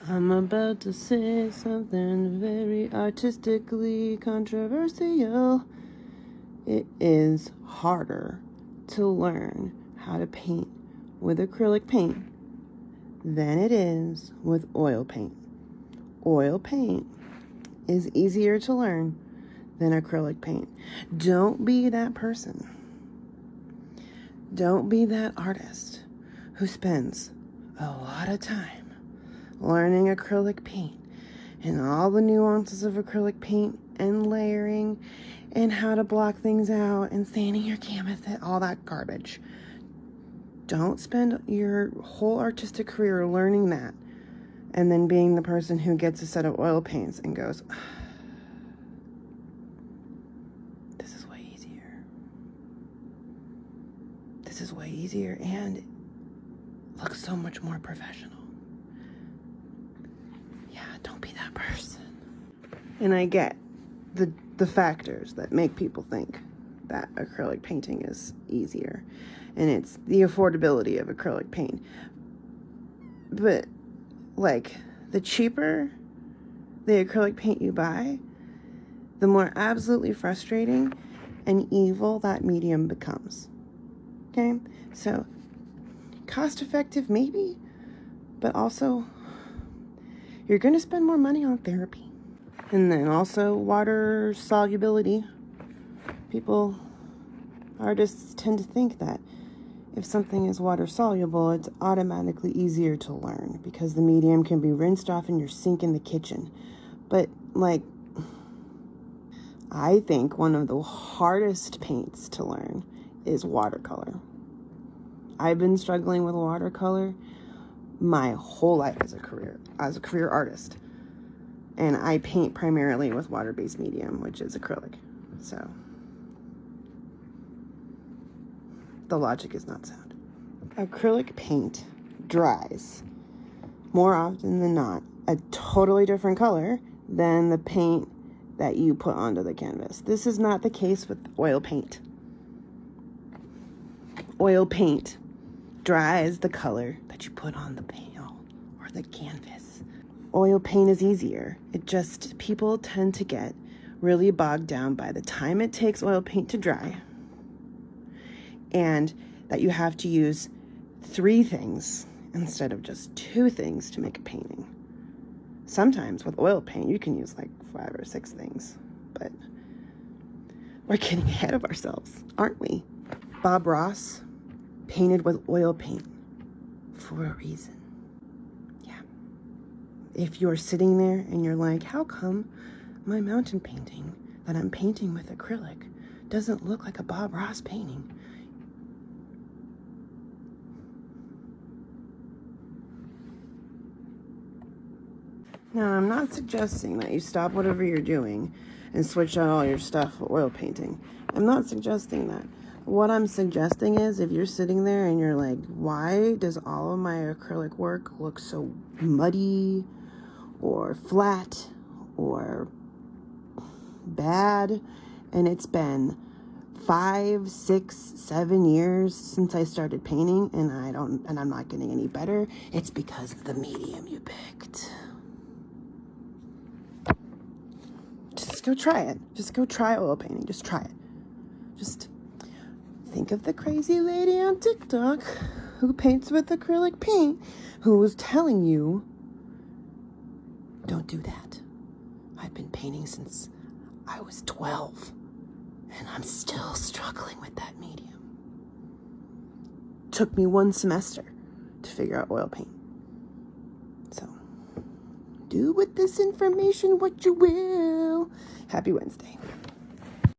I'm about to say something very artistically controversial. It is harder to learn how to paint with acrylic paint than it is with oil paint. Oil paint is easier to learn than acrylic paint. Don't be that person. Don't be that artist who spends a lot of time learning acrylic paint and all the nuances of acrylic paint and layering and how to block things out and sanding your canvas and all that garbage. Don't spend your whole artistic career learning that and then being the person who gets a set of oil paints and goes, this is way easier. This is way easier and it looks so much more professional. Don't be that person. And I get the factors that make people think that acrylic painting is easier. And it's the affordability of acrylic paint. But, like, the cheaper the acrylic paint you buy, the more absolutely frustrating and evil that medium becomes. Okay? So, cost effective maybe, but also you're going to spend more money on therapy. And then also water solubility. Artists tend to think that if something is water soluble, it's automatically easier to learn because the medium can be rinsed off in your sink in the kitchen. But, like, I think one of the hardest paints to learn is watercolor. I've been struggling with watercolor my whole life as a career artist. And I paint primarily with water-based medium, which is acrylic. So the logic is not sound. Acrylic paint dries more often than not a totally different color than the paint that you put onto the canvas. This is not the case with oil paint. Oil paint dries the color that you put on the panel or the canvas. Oil paint is easier. People tend to get really bogged down by the time it takes oil paint to dry and that you have to use 3 things instead of just 2 things to make a painting. Sometimes with oil paint, you can use like 5 or 6 things, but we're getting ahead of ourselves, aren't we? Bob Ross painted with oil paint for a reason. Yeah. If you're sitting there and you're like, how come my mountain painting that I'm painting with acrylic doesn't look like a Bob Ross painting? Now, I'm not suggesting that you stop whatever you're doing and switch out all your stuff for oil painting. I'm not suggesting that. What I'm suggesting is if you're sitting there and you're like, why does all of my acrylic work look so muddy or flat or bad? And it's been 5, 6, 7 years since I started painting and I'm not getting any better. It's because of the medium you picked. Just go try it. Just go try oil painting. Just try it. Just think of the crazy lady on TikTok who paints with acrylic paint who was telling you, don't do that. I've been painting since I was 12 and I'm still struggling with that medium. Took me 1 semester to figure out oil paint. So do with this information what you will. Happy Wednesday.